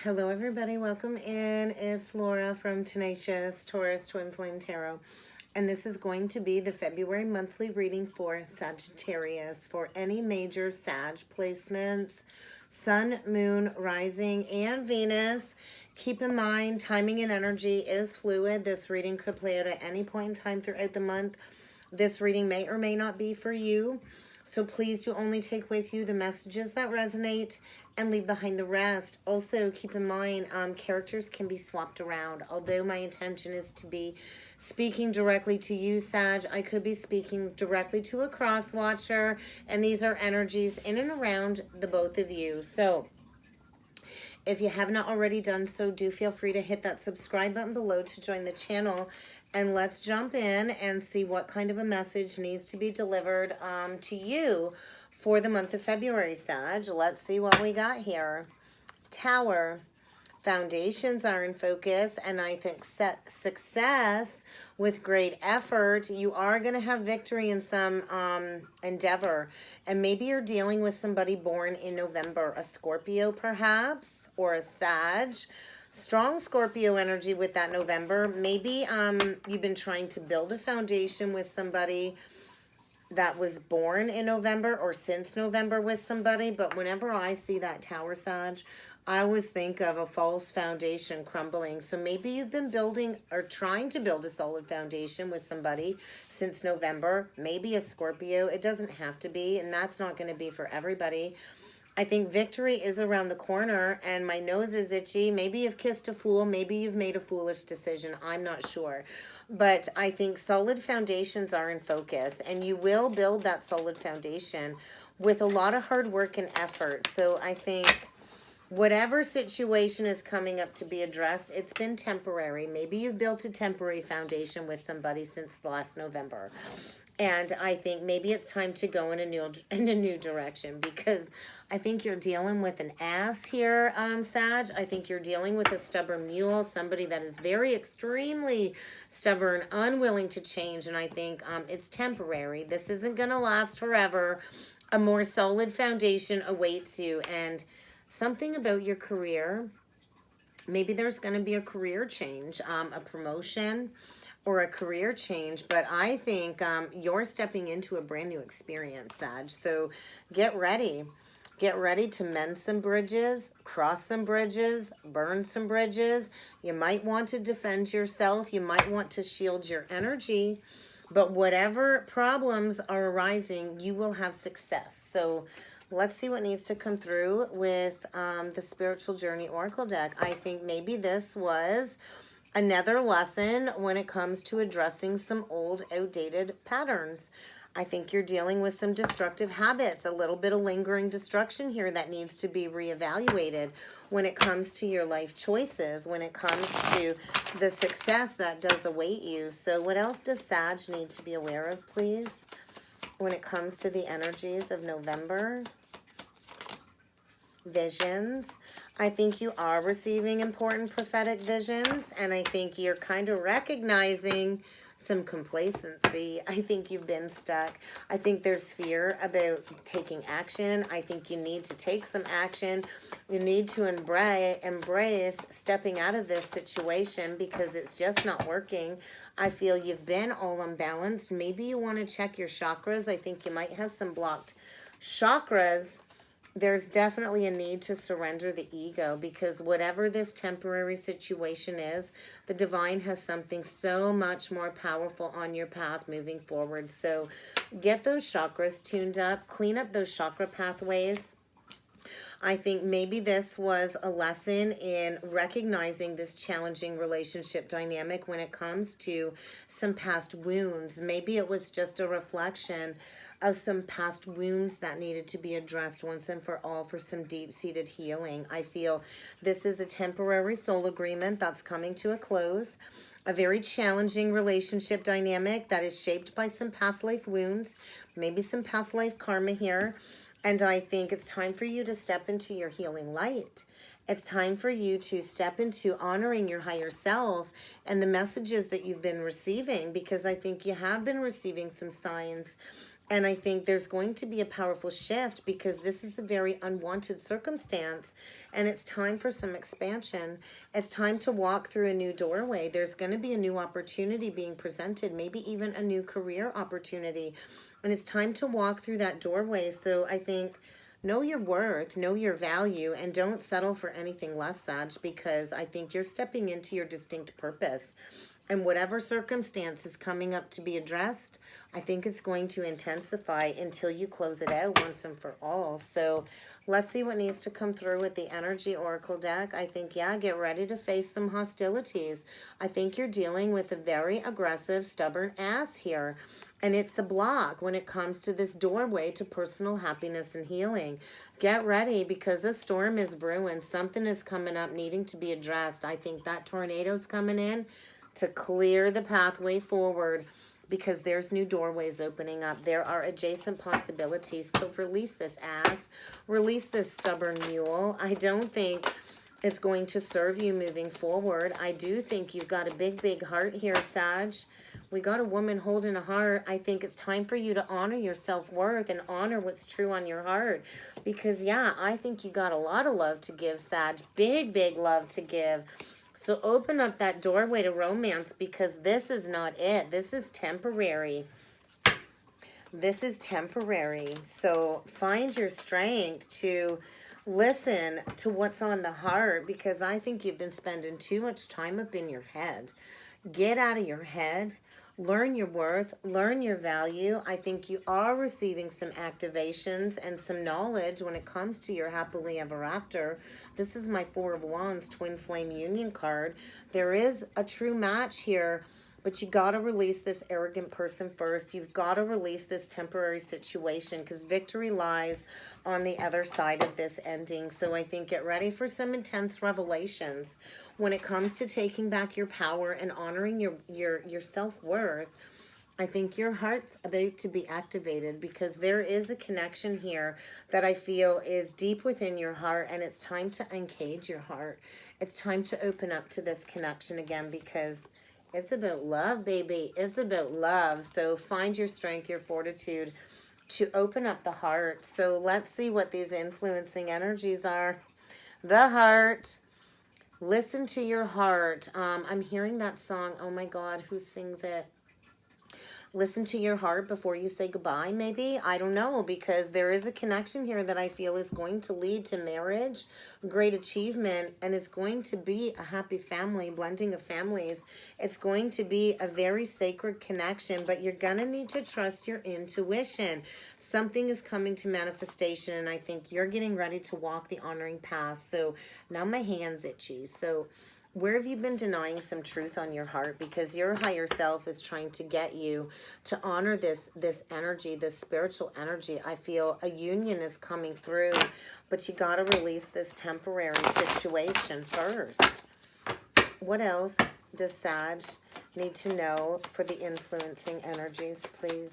Hello everybody, welcome in. It's Laura from Tenacious Taurus Twin Flame Tarot. And this is going to be the February monthly reading for Sagittarius for any major Sag placements, Sun, Moon, Rising, and Venus. Keep in mind, timing and energy is fluid. This reading could play out at any point in time throughout the month. This reading may or may not be for you. So please do only take with you the messages that resonate and leave behind the rest. Also, keep in mind, characters can be swapped around. Although my intention is to be speaking directly to you, Sag, I could be speaking directly to a cross watcher, and these are energies in and around the both of you. So if you have not already done so, do feel free to hit that subscribe button below to join the channel. And let's jump in and see what kind of a message needs to be delivered to you for the month of February, Sag. Let's see what we got here. Tower. Foundations are in focus, and I think success with great effort. You are going to have victory in some endeavor. And maybe you're dealing with somebody born in November, a Scorpio perhaps, or a Sag. Strong Scorpio energy with that November. Maybe you've been trying to build a foundation with somebody that was born in November or since November with somebody. But whenever I see that Tower, Sag, I always think of a false foundation crumbling. So maybe you've been building or trying to build a solid foundation with somebody since November. Maybe a Scorpio. It doesn't have to be, and that's not going to be for everybody. I think victory is around the corner, and my nose is itchy. Maybe you've kissed a fool. Maybe you've made a foolish decision. I'm not sure. But I think solid foundations are in focus, and you will build that solid foundation with a lot of hard work and effort. So I think whatever situation is coming up to be addressed, it's been temporary. Maybe you've built a temporary foundation with somebody since last November. And I think maybe it's time to go in a new direction, because I think you're dealing with an ass here, Sag. I think you're dealing with a stubborn mule, somebody that is very extremely stubborn, unwilling to change. And I think it's temporary. This isn't going to last forever. A more solid foundation awaits you. And something about your career, maybe there's going to be a career change, a promotion, or a career change, but I think you're stepping into a brand new experience, Sag. So get ready. Get ready to mend some bridges, cross some bridges, burn some bridges. You might want to defend yourself. You might want to shield your energy. But whatever problems are arising, you will have success. So let's see what needs to come through with the Spiritual Journey Oracle deck. I think maybe this was another lesson when it comes to addressing some old, outdated patterns. I think you're dealing with some destructive habits, a little bit of lingering destruction here that needs to be reevaluated when it comes to your life choices, when it comes to the success that does await you. So what else does Sag need to be aware of, please, when it comes to the energies of November? Visions. I think you are receiving important prophetic visions, and I think you're kind of recognizing some complacency. I think you've been stuck. I think there's fear about taking action. I think you need to take some action. You need to embrace stepping out of this situation, because it's just not working. I feel you've been all unbalanced. Maybe you want to check your chakras. I think you might have some blocked chakras. There's definitely a need to surrender the ego, because whatever this temporary situation is, the divine has something so much more powerful on your path moving forward. So get those chakras tuned up, clean up those chakra pathways. I think maybe this was a lesson in recognizing this challenging relationship dynamic when it comes to some past wounds. Maybe it was just a reflection of some past wounds that needed to be addressed once and for all for some deep-seated healing. I feel this is a temporary soul agreement that's coming to a close, a very challenging relationship dynamic that is shaped by some past life wounds, maybe some past life karma here. And I think it's time for you to step into your healing light. It's time for you to step into honoring your higher self and the messages that you've been receiving, because I think you have been receiving some signs And I think there's going to be a powerful shift because this is a very unwanted circumstance and it's time for some expansion. It's time to walk through a new doorway. There's going to be a new opportunity being presented, maybe even a new career opportunity. And it's time to walk through that doorway. So I think know your worth, know your value, and don't settle for anything less, Sag, because I think you're stepping into your distinct purpose. And whatever circumstance is coming up to be addressed, I think it's going to intensify until you close it out once and for all. So let's see what needs to come through with the Energy Oracle deck. I think, yeah, get ready to face some hostilities. I think you're dealing with a very aggressive, stubborn ass here. And it's a block when it comes to this doorway to personal happiness and healing. Get ready because a storm is brewing. Something is coming up needing to be addressed. I think that tornado's coming in to clear the pathway forward because there's new doorways opening up. There are adjacent possibilities. So release this ass. Release this stubborn mule. I don't think it's going to serve you moving forward. I do think you've got a big, big heart here, Sag. We got a woman holding a heart. I think it's time for you to honor your self-worth and honor what's true on your heart. Because, yeah, I think you got a lot of love to give, Sag. Big, big love to give. So open up that doorway to romance because this is not it. This is temporary. This is temporary. So find your strength to listen to what's on the heart because I think you've been spending too much time up in your head. Get out of your head. Learn your worth. Learn your value. I think you are receiving some activations and some knowledge when it comes to your happily ever after. This is my Four of Wands Twin Flame Union card. There is a true match here, but you got to release this arrogant person first. You've got to release this temporary situation because victory lies on the other side of this ending. So I think get ready for some intense revelations when it comes to taking back your power and honoring your self-worth. I think your heart's about to be activated because there is a connection here that I feel is deep within your heart, and it's time to uncage your heart. It's time to open up to this connection again because it's about love, baby. It's about love. So find your strength, your fortitude to open up the heart. So let's see what these influencing energies are. The heart. Listen to your heart. I'm hearing that song. Oh my God, who sings it? Listen to your heart before you say goodbye, maybe? I don't know, because there is a connection here that I feel is going to lead to marriage, great achievement, and it's going to be a happy family, blending of families. It's going to be a very sacred connection, but you're going to need to trust your intuition. Something is coming to manifestation, and I think you're getting ready to walk the honoring path. So now my hand's itchy. So where have you been denying some truth on your heart? Because your higher self is trying to get you to honor this energy, this spiritual energy. I feel a union is coming through, but you got to release this temporary situation first. What else does Sag need to know for the influencing energies, please?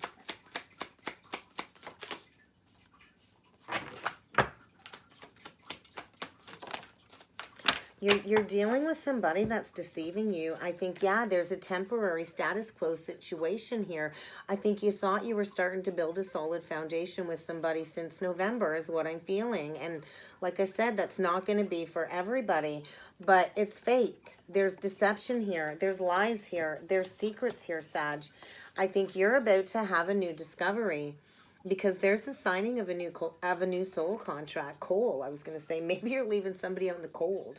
You're dealing with somebody that's deceiving you. I think, yeah, there's a temporary status quo situation here. I think you thought you were starting to build a solid foundation with somebody since November is what I'm feeling. And like I said, that's not going to be for everybody, but it's fake. There's deception here. There's lies here. There's secrets here, Sag. I think you're about to have a new discovery. Because there's the signing of a new soul contract. Coal, I was going to say. Maybe you're leaving somebody out in the cold.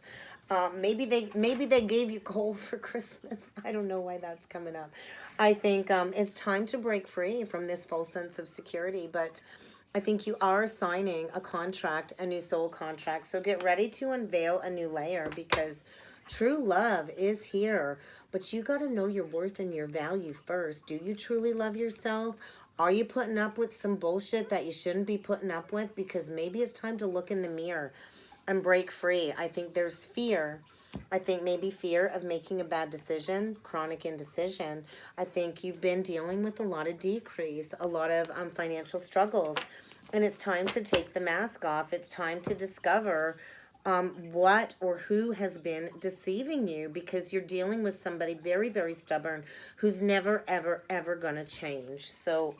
Maybe they gave you coal for Christmas. I don't know why that's coming up. I think it's time to break free from this false sense of security. But I think you are signing a contract, a new soul contract. So get ready to unveil a new layer because true love is here. But you got to know your worth and your value first. Do you truly love yourself? Are you putting up with some bullshit that you shouldn't be putting up with? Because maybe it's time to look in the mirror and break free. I think there's fear. I think maybe fear of making a bad decision, chronic indecision. I think you've been dealing with a lot of decrease, a lot of financial struggles. And it's time to take the mask off. It's time to discover what or who has been deceiving you because you're dealing with somebody very, very stubborn who's never, ever, ever going to change. So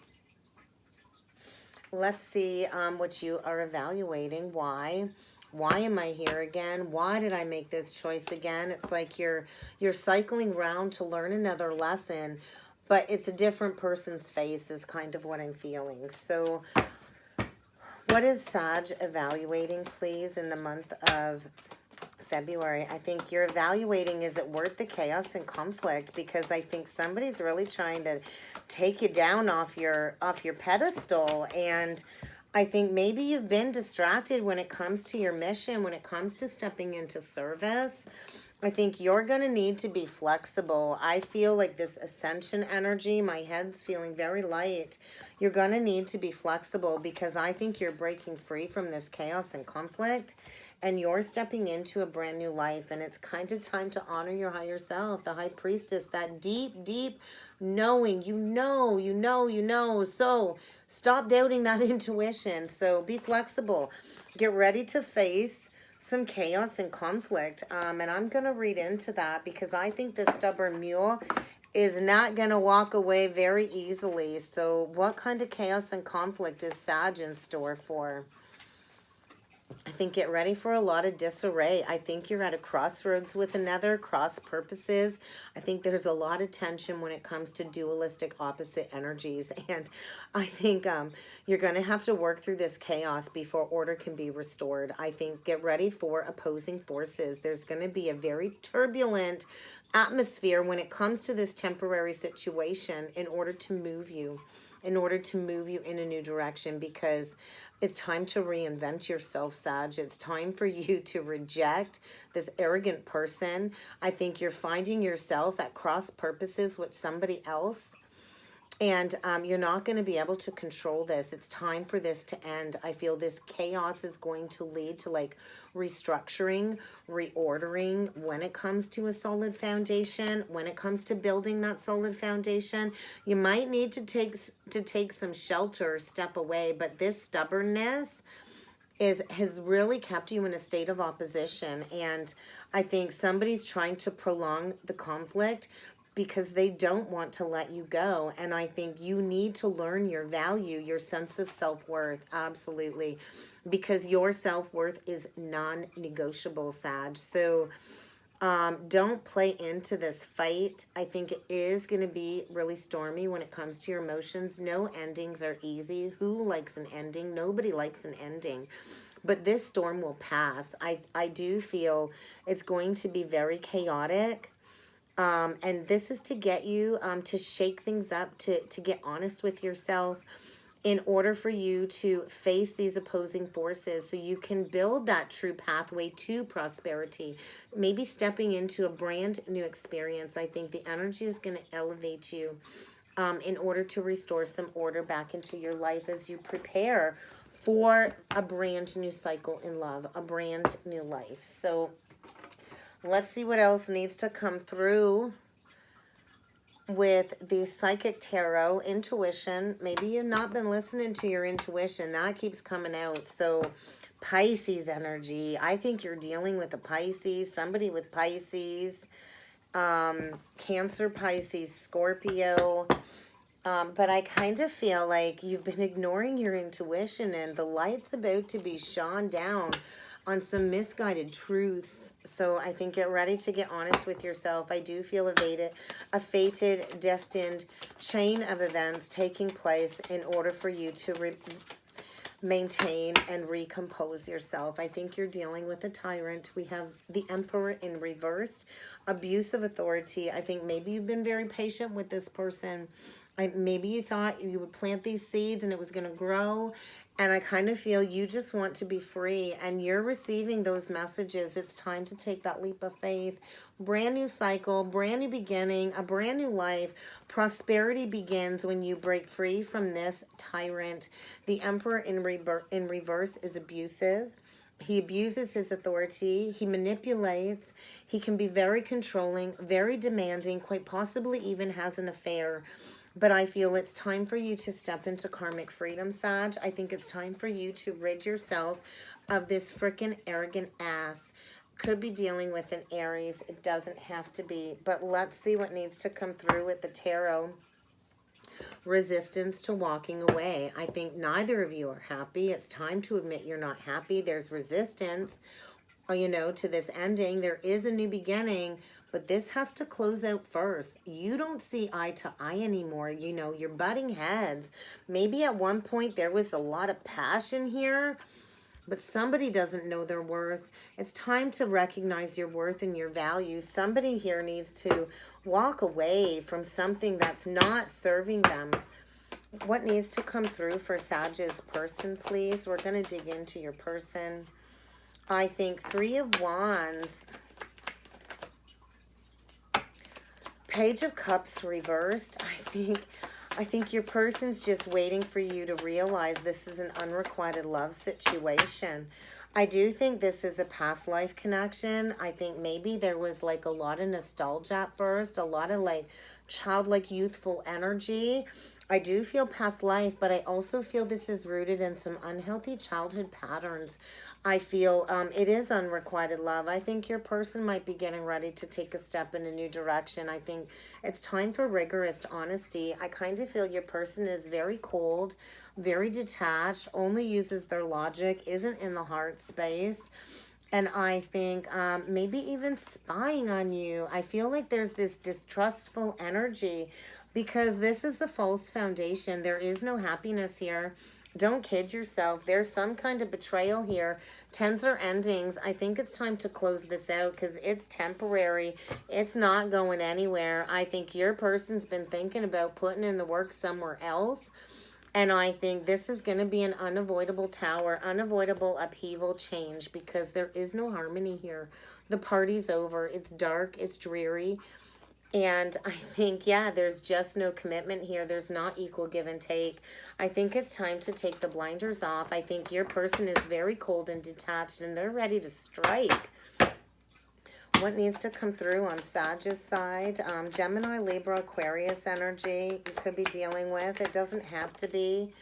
Let's see what you are evaluating. Why? Why am I here again? Why did I make this choice again? It's like you're cycling around to learn another lesson, but it's a different person's face is kind of what I'm feeling. So what is Sag evaluating, please, in the month of February? I think you're evaluating, is it worth the chaos and conflict? Because I think somebody's really trying to take you down off your pedestal. And I think maybe you've been distracted when it comes to your mission, when it comes to stepping into service. I think you're going to need to be flexible. I feel like this ascension energy, my head's feeling very light. You're going to need to be flexible because I think you're breaking free from this chaos and conflict and you're stepping into a brand new life. And it's kind of time to honor your higher self, the high priestess, that deep, deep knowing, you know. So stop doubting that intuition. So be flexible. Get ready to face some chaos and conflict. And I'm going to read into that because I think this stubborn mule is not going to walk away very easily. So what kind of chaos and conflict is Sag in store for? I think get ready for a lot of disarray. I think you're at a crossroads with another, cross purposes. I think there's a lot of tension when it comes to dualistic opposite energies. And I think you're going to have to work through this chaos before order can be restored. I think get ready for opposing forces. There's going to be a very turbulent atmosphere when it comes to this temporary situation in order to move you, in a new direction, because it's time to reinvent yourself, Sag. It's time for you to reject this arrogant person. I think you're finding yourself at cross purposes with somebody else. And you're not going to be able to control this. It's time for this to end. I feel this chaos is going to lead to like restructuring, reordering when it comes to a solid foundation, when it comes to building that solid foundation. You might need to take some shelter, step away, but this stubbornness has really kept you in a state of opposition. And I think somebody's trying to prolong the conflict because they don't want to let you go. And I think you need to learn your value, your sense of self-worth. Absolutely. Because your self-worth is non-negotiable, Sag. So don't play into this fight. I think it is going to be really stormy when it comes to your emotions. No endings are easy. Who likes an ending? Nobody likes an ending. But this storm will pass. I do feel it's going to be very chaotic. And this is to get you to shake things up, to get honest with yourself in order for you to face these opposing forces so you can build that true pathway to prosperity. Maybe stepping into a brand new experience. I think the energy is going to elevate you in order to restore some order back into your life as you prepare for a brand new cycle in love, a brand new life. So let's see what else needs to come through with the Psychic Tarot. Intuition. Maybe you've not been listening to your intuition. That keeps coming out. So Pisces energy. I think you're dealing with a Pisces, somebody with Pisces, Cancer, Pisces, Scorpio. But I kind of feel like you've been ignoring your intuition and the light's about to be shone down on some misguided truths. So I think get ready to get honest with yourself. I do feel a fated, destined chain of events taking place in order for you to maintain and recompose yourself. I think you're dealing with a tyrant. We have the Emperor in reverse, abuse of authority. I think maybe you've been very patient with this person. Maybe you thought you would plant these seeds and it was going to grow. And I kind of feel you just want to be free and you're receiving those messages. It's time to take that leap of faith. Brand new cycle, brand new beginning, a brand new life. Prosperity begins when you break free from this tyrant. The Emperor in reverse is abusive. He abuses his authority. He manipulates. He can be very controlling, very demanding, quite possibly even has an affair. But I feel it's time for you to step into karmic freedom, Sag. I think it's time for you to rid yourself of this freaking arrogant ass. Could be dealing with an Aries. It doesn't have to be. But let's see what needs to come through with the tarot. resistance to walking away. I think neither of you are happy. It's time to admit you're not happy. There's resistance, you know, to this ending. There is a new beginning, but this has to close out first. You don't see eye to eye anymore. You know, you're butting heads. Maybe at one point there was a lot of passion here, but somebody doesn't know their worth. It's time to recognize your worth and your value. Somebody here needs to walk away from something that's not serving them. What needs to come through for Sag's person, please? We're going to dig into your person. I think 3 of Wands. Page of Cups reversed. I think your person's just waiting for you to realize this is an unrequited love situation. I do think this is a past life connection. I think maybe there was like a lot of nostalgia at first, a lot of like childlike youthful energy. I do feel past life, but I also feel this is rooted in some unhealthy childhood patterns. I feel it is unrequited love. I think your person might be getting ready to take a step in a new direction. I think it's time for rigorous honesty. I kind of feel your person is very cold, very detached, only uses their logic, isn't in the heart space. And I think maybe even spying on you. I feel like there's this distrustful energy because this is the false foundation. There is no happiness here. Don't kid yourself. There's some kind of betrayal here. Tens are endings. I think it's time to close this out because it's temporary. It's not going anywhere. I think your person's been thinking about putting in the work somewhere else. And I think this is going to be an unavoidable tower, unavoidable upheaval change because there is no harmony here. The party's over. It's dark. It's dreary. And I think, yeah, there's just no commitment here. There's not equal give and take. I think it's time to take the blinders off. I think your person is very cold and detached, and they're ready to strike. What needs to come through on Sag's side? Gemini, Libra, Aquarius energy you could be dealing with. It doesn't have to be.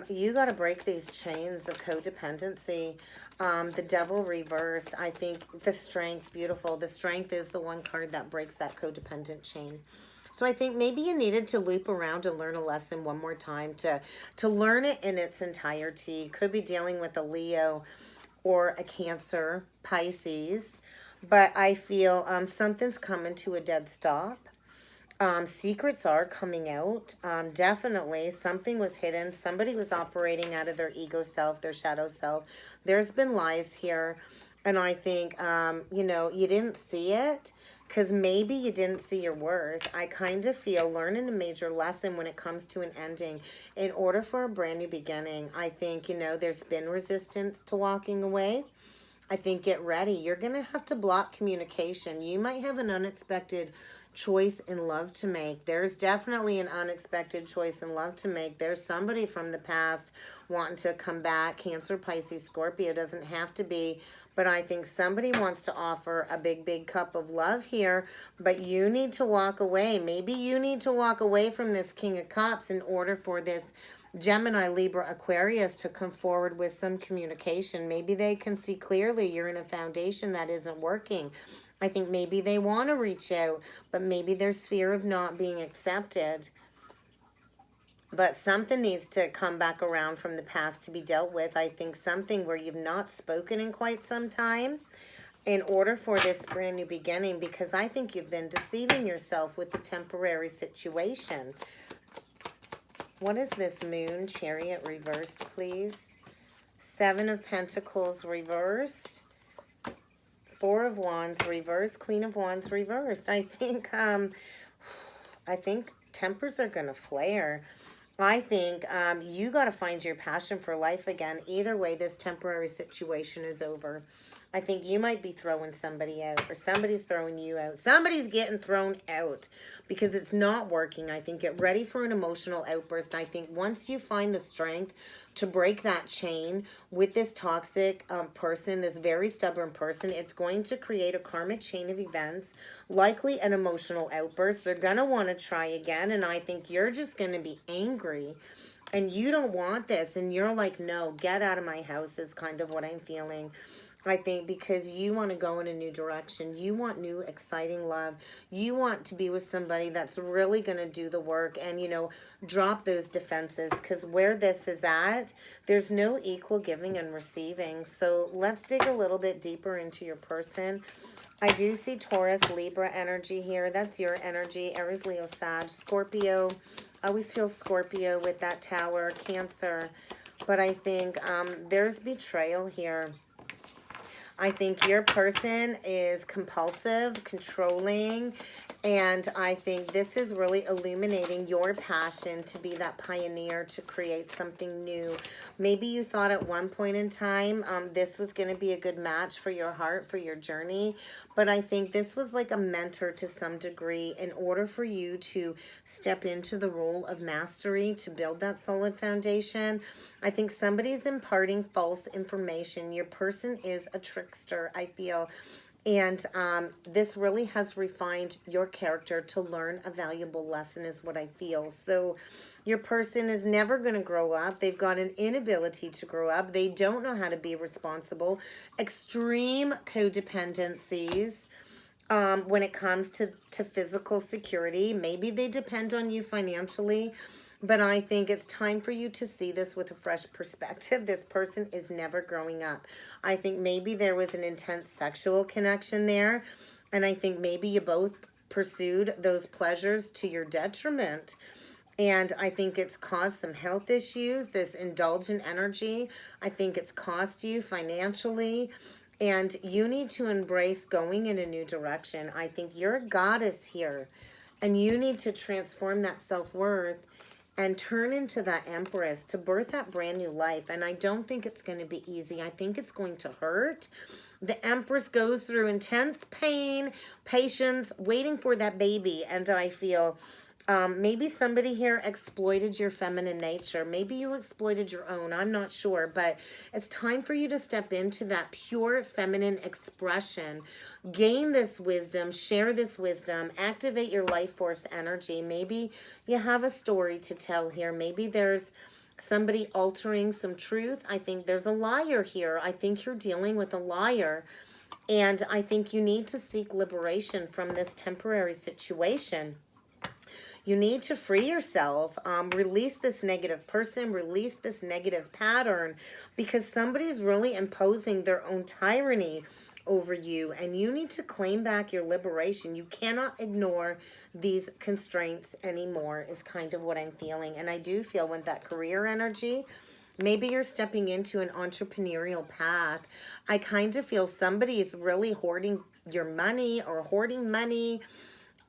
You got to break these chains of codependency. The Devil reversed. I think the Strength, beautiful. The Strength is the one card that breaks that codependent chain. So I think maybe you needed to loop around and learn a lesson one more time to learn it in its entirety. Could be dealing with a Leo or a Cancer, Pisces. But I feel something's coming to a dead stop. Secrets are coming out. Definitely something was hidden. Somebody was operating out of their ego self, their shadow self. There's been lies here. And I think, you know, you didn't see it because maybe you didn't see your worth. I kind of feel learning a major lesson when it comes to an ending in order for a brand new beginning. I think, you know, there's been resistance to walking away. I think get ready. You're going to have to block communication. You might have an unexpected choice in love to make. There's definitely an unexpected choice in love to make. There's somebody from the past wanting to come back. Cancer, Pisces, Scorpio, doesn't have to be. But I think somebody wants to offer a big, big cup of love here. But you need to walk away. Maybe you need to walk away from this King of Cups in order for this Gemini, Libra, Aquarius to come forward with some communication. Maybe they can see clearly you're in a foundation that isn't working. I think maybe they want to reach out, but maybe there's fear of not being accepted. But something needs to come back around from the past to be dealt with. I think something where you've not spoken in quite some time in order for this brand new beginning, because I think you've been deceiving yourself with the temporary situation. What is this Moon, Chariot reversed, please? 7 of Pentacles reversed. 4 of Wands reversed. Queen of Wands reversed. I think tempers are going to flare. I think you got to find your passion for life again. Either way, this temporary situation is over. I think you might be throwing somebody out, or somebody's throwing you out. Somebody's getting thrown out because it's not working. I think get ready for an emotional outburst. I think once you find the strength to break that chain with this toxic person, this very stubborn person, it's going to create a karmic chain of events, likely an emotional outburst. They're going to want to try again, and I think you're just going to be angry. And you don't want this, and you're like, no, get out of my house is kind of what I'm feeling. I think because you want to go in a new direction. You want new, exciting love. You want to be with somebody that's really going to do the work and, you know, drop those defenses. Because where this is at, there's no equal giving and receiving. So let's dig a little bit deeper into your person. I do see Taurus, Libra energy here. That's your energy. Aries, Leo, Sag, Scorpio. I always feel Scorpio with that Tower, Cancer. But I think there's betrayal here. I think your person is compulsive, controlling, and I think this is really illuminating your passion to be that pioneer, to create something new. Maybe you thought at one point in time this was going to be a good match for your heart, for your journey. But I think this was like a mentor to some degree in order for you to step into the role of mastery, to build that solid foundation. I think somebody's imparting false information. Your person is a trickster, I feel. And this really has refined your character to learn a valuable lesson is what I feel. So your person is never going to grow up. They've got an inability to grow up. They don't know how to be responsible. Extreme codependencies when it comes to physical security. Maybe they depend on you financially. But I think it's time for you to see this with a fresh perspective. This person is never growing up. I think maybe there was an intense sexual connection there. And I think maybe you both pursued those pleasures to your detriment. And I think it's caused some health issues, this indulgent energy. I think it's cost you financially. And you need to embrace going in a new direction. I think you're a goddess here. And you need to transform that self-worth and turn into that empress to birth that brand new life. And I don't think it's going to be easy. I think it's going to hurt. The empress goes through intense pain, patience, waiting for that baby. And I feel maybe somebody here exploited your feminine nature. Maybe you exploited your own. I'm not sure. But it's time for you to step into that pure feminine expression. Gain this wisdom. Share this wisdom. Activate your life force energy. Maybe you have a story to tell here. Maybe there's somebody altering some truth. I think there's a liar here. I think you're dealing with a liar. And I think you need to seek liberation from this temporary situation. You need to free yourself, release this negative person, release this negative pattern, because somebody's really imposing their own tyranny over you, and you need to claim back your liberation. You cannot ignore these constraints anymore is kind of what I'm feeling. And I do feel with that career energy, maybe you're stepping into an entrepreneurial path. I kind of feel somebody's really hoarding your money or hoarding money.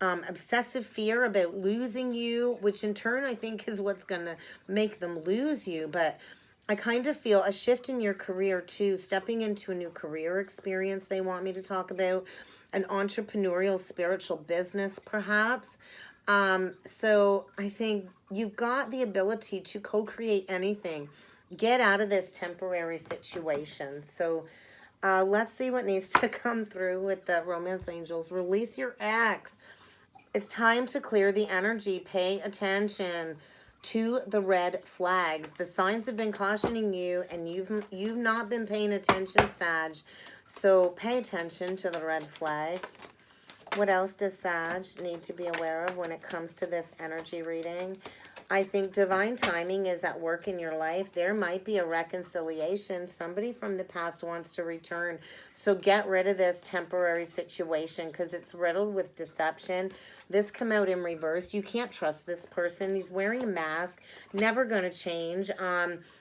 Obsessive fear about losing you, which in turn I think is what's going to make them lose you. But I kind of feel a shift in your career too, stepping into a new career experience they want me to talk about, an entrepreneurial spiritual business perhaps. So I think you've got the ability to co-create anything. Get out of this temporary situation. So let's see what needs to come through with the romance angels. Release your ex. It's time to clear the energy. Pay attention to the red flags. The signs have been cautioning you, and you've not been paying attention, Sag. So pay attention to the red flags. What else does Sag need to be aware of when it comes to this energy reading? I think divine timing is at work in your life. There might be a reconciliation. Somebody from the past wants to return. So get rid of this temporary situation because it's riddled with deception. This come out in reverse. You can't trust this person. He's wearing a mask. Never going to change.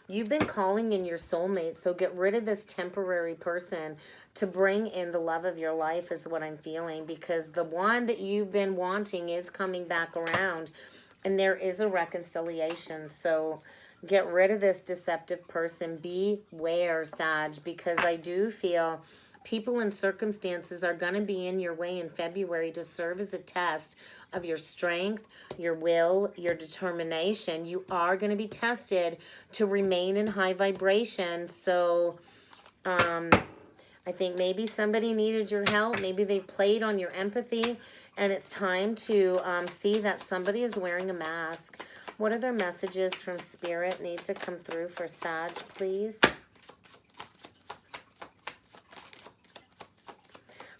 You've been calling in your soulmate. So get rid of this temporary person to bring in the love of your life is what I'm feeling. Because the one that you've been wanting is coming back around. And there is a reconciliation. So get rid of this deceptive person. Beware, Sag, because I do feel people and circumstances are going to be in your way in February to serve as a test of your strength, your will, your determination. You are going to be tested to remain in high vibration. So I think maybe somebody needed your help. Maybe they've played on your empathy. And it's time to see that somebody is wearing a mask. What other messages from Spirit need to come through for Sag, please?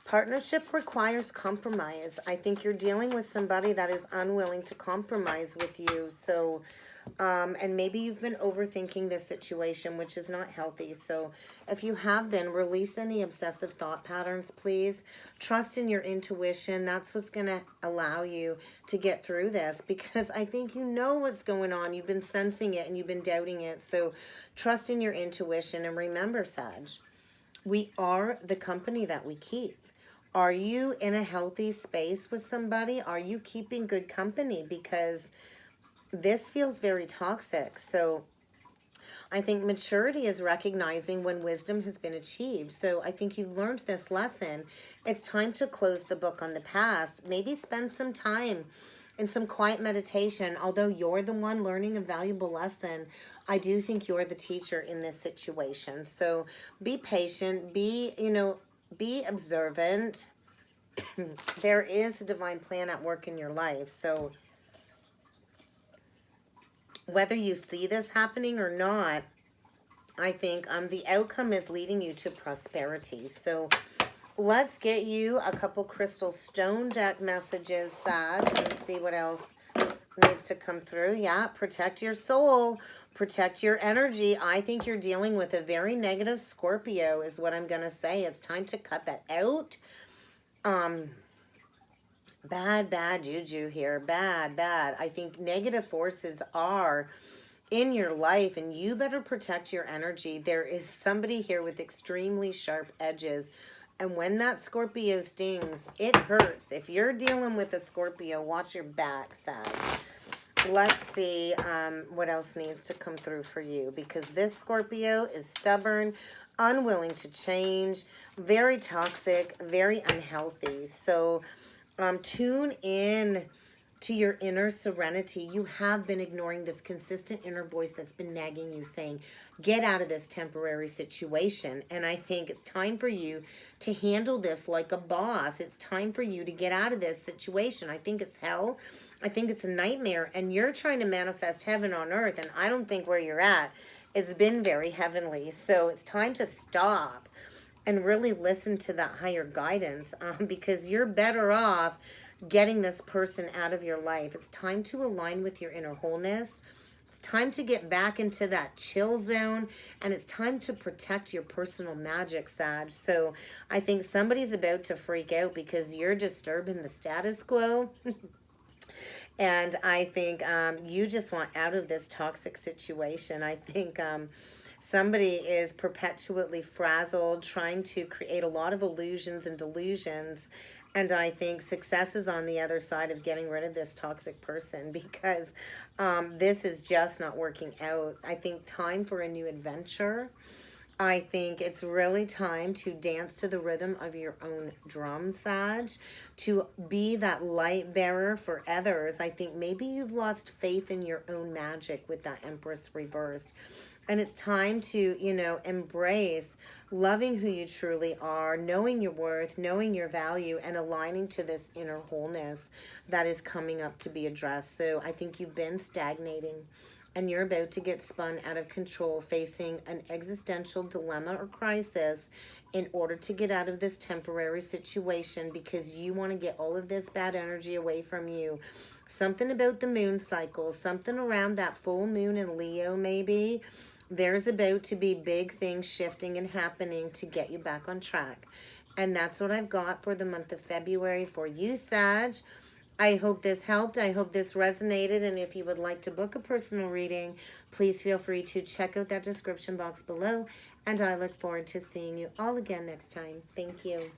Partnership requires compromise. I think you're dealing with somebody that is unwilling to compromise with you. So, and maybe you've been overthinking this situation, which is not healthy. So if you have been, release any obsessive thought patterns, please. Trust in your intuition. That's what's going to allow you to get through this, because I think you know what's going on. You've been sensing it and you've been doubting it. So trust in your intuition. And remember, Sag, we are the company that we keep. Are you in a healthy space with somebody? Are you keeping good company? Because this feels very toxic. So I think maturity is recognizing when wisdom has been achieved. So I think you've learned this lesson. It's time to close the book on the past. Maybe spend some time in some quiet meditation. Although you're the one learning a valuable lesson, I do think you're the teacher in this situation. So be patient, be observant. There is a divine plan at work in your life. So whether you see this happening or not, I think the outcome is leading you to prosperity. So let's get you a couple crystal stone deck messages, Sag, and see what else needs to come through. Yeah, protect your soul, protect your energy. I think you're dealing with a very negative Scorpio is what I'm going to say. It's time to cut that out. Bad juju here. Bad. I think negative forces are in your life, and you better protect your energy. There is somebody here with extremely sharp edges, and when that Scorpio stings, it hurts. If you're dealing with a Scorpio, watch your back, Sag. Let's see what else needs to come through for you, because this Scorpio is stubborn, unwilling to change, very toxic, very unhealthy. So tune in to your inner serenity. You have been ignoring this consistent inner voice that's been nagging you, saying, get out of this temporary situation. And I think it's time for you to handle this like a boss. It's time for you to get out of this situation. I think it's hell. I think it's a nightmare. And you're trying to manifest heaven on earth. And I don't think where you're at has been very heavenly. So it's time to stop and really listen to that higher guidance, because you're better off getting this person out of your life. It's time to align with your inner wholeness. It's time to get back into that chill zone, and it's time to protect your personal magic, Sag. So I think somebody's about to freak out because you're disturbing the status quo. And I think you just want out of this toxic situation. I think somebody is perpetually frazzled, trying to create a lot of illusions and delusions. And I think success is on the other side of getting rid of this toxic person, because this is just not working out. I think time for a new adventure. I think it's really time to dance to the rhythm of your own drum, Sag, to be that light bearer for others. I think maybe you've lost faith in your own magic with that Empress reversed. And it's time to, embrace loving who you truly are, knowing your worth, knowing your value, and aligning to this inner wholeness that is coming up to be addressed. So I think you've been stagnating, and you're about to get spun out of control, facing an existential dilemma or crisis in order to get out of this temporary situation, because you want to get all of this bad energy away from you. Something about the moon cycle, something around that full moon in Leo maybe. There's about to be big things shifting and happening to get you back on track. And that's what I've got for the month of February for you, Sag. I hope this helped. I hope this resonated. And if you would like to book a personal reading, please feel free to check out that description box below. And I look forward to seeing you all again next time. Thank you.